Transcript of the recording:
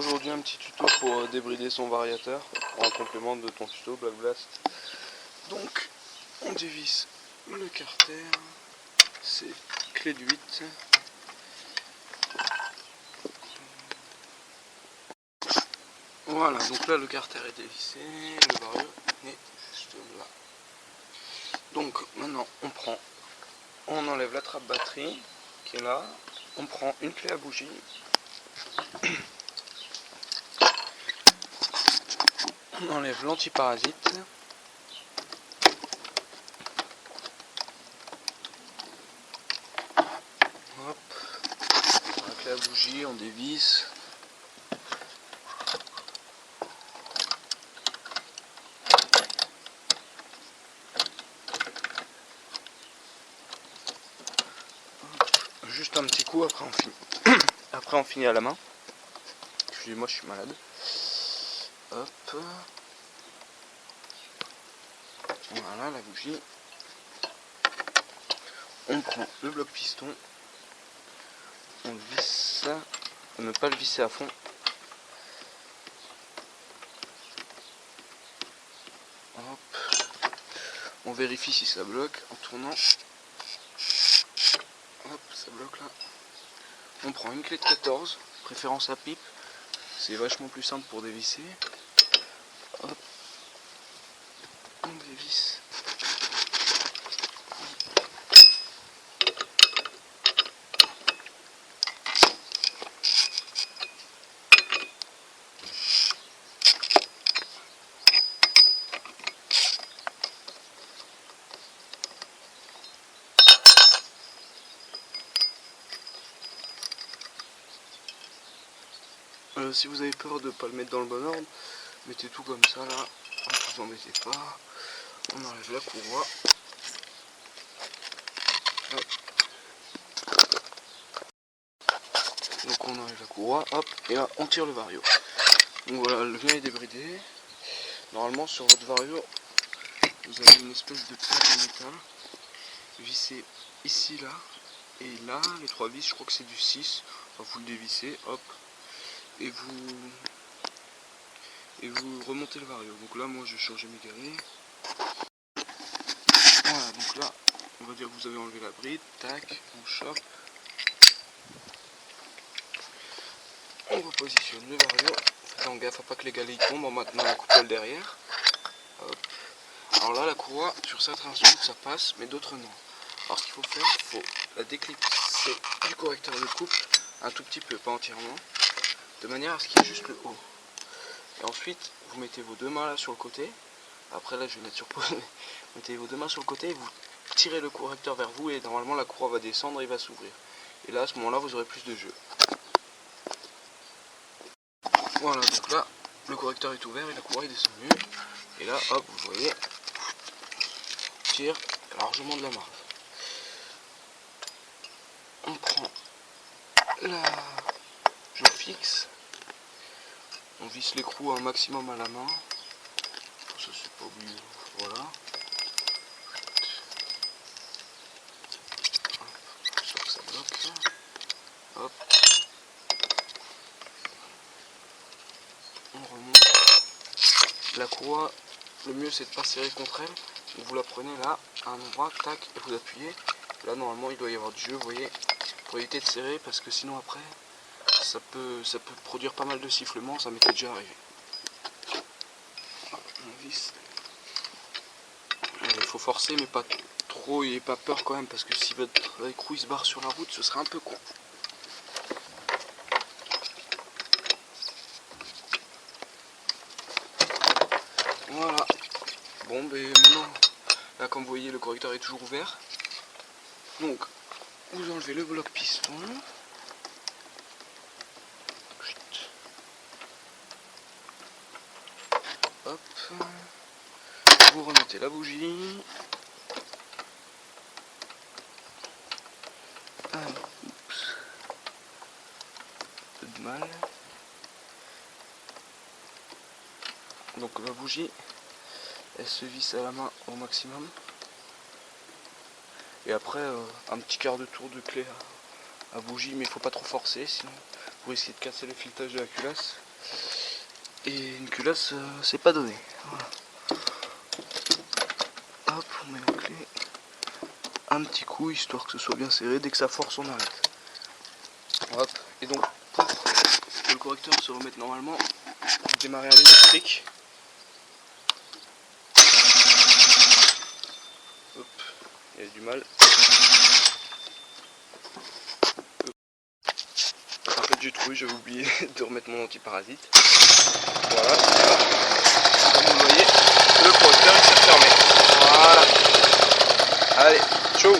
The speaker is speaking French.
aujourd'hui un petit tuto pour débrider son variateur en complément de ton tuto Black Blast. Donc on dévisse le carter, c'est clé de 8. Voilà, donc là le carter est dévissé, le vario est juste là. Donc maintenant on enlève la trappe batterie qui est là, on prend une clé à bougie. On enlève l'antiparasite. Hop. La clé à bougie, on dévisse. Hop. Juste un petit coup, après on finit. Après on finit à la main. Excusez-moi, je suis malade. Hop. Voilà la bougie. On prend le bloc piston. On visse ça. Ne pas le visser à fond. Hop. On vérifie si ça bloque en tournant. Hop, ça bloque là. On prend une clé de 14, préférence à pipe. C'est vachement plus simple pour dévisser. Hop. On dévisse. Si vous avez peur de ne pas le mettre dans le bon ordre, mettez tout comme ça là, ne vous embêtez pas. On enlève la courroie. Hop. Donc on enlève la courroie, hop, et là on tire le vario. Donc voilà, le mien est débridé. Normalement sur votre vario, vous avez une espèce de plaque en métal vissée ici, là, et là, les 3 vis, je crois que c'est du 6. Enfin, vous le dévissez, hop, et vous remontez le vario. Donc là, moi je vais changer mes galets. Voilà, donc là, on va dire que vous avez enlevé la bride, tac, on chope. On repositionne le vario. Faites gaffe à pas que les galets tombent en maintenant la coupole derrière. Hop. Alors là, la courroie, sur certains trucs ça passe, mais d'autres non. Alors ce qu'il faut faire, il faut la déclipser du correcteur de couple, un tout petit peu, pas entièrement, de manière à ce qu'il y ait juste le haut. Et ensuite, vous mettez vos deux mains là sur le côté. Après là, je vais mettre sur pause. Mettez vos deux mains sur le côté et vous tirez le correcteur vers vous et normalement la courroie va descendre et va s'ouvrir. Et là, à ce moment-là, vous aurez plus de jeu. Voilà, donc là, le correcteur est ouvert et la courroie est descendue. Et là, hop, vous voyez, tire largement de la marge. On prend la je fixe. On visse l'écrou un maximum à la main. Ça c'est pas obligé. Voilà. Hop, ça que ça bloque. Hop. On remonte. La courroie, le mieux c'est de pas serrer contre elle. Donc vous la prenez là, à un endroit, tac, et vous appuyez. Là normalement il doit y avoir du jeu, vous voyez, pour éviter de serrer parce que sinon après ça peut produire pas mal de sifflements, ça m'était déjà arrivé. On visse. Il faut forcer mais pas trop, il n'ayez pas peur quand même parce que si votre écrou il se barre sur la route ce serait un peu con. Voilà. Bon ben maintenant, là comme vous voyez le correcteur est toujours ouvert. Donc vous enlevez le bloc piston. Hop. Vous remettez la bougie. Ah, oups. Un peu de mal. Donc la bougie, elle se visse à la main au maximum. Et après, un petit quart de tour de clé à bougie, mais il faut pas trop forcer, sinon pour essayer de casser le filetage de la culasse. Et une culasse, c'est pas donné. Voilà. Hop, on met la clé. Un petit coup, histoire que ce soit bien serré. Dès que ça force, on arrête. Hop. Et donc, pour que le correcteur se remette normalement, démarrer à l'électrique. Hop, il y a du mal. En fait, j'ai trouvé, j'avais oublié de remettre mon antiparasite. Voilà. Comme vous le voyez, le correcteur il s'est fermé. Voilà. Allez, ciao.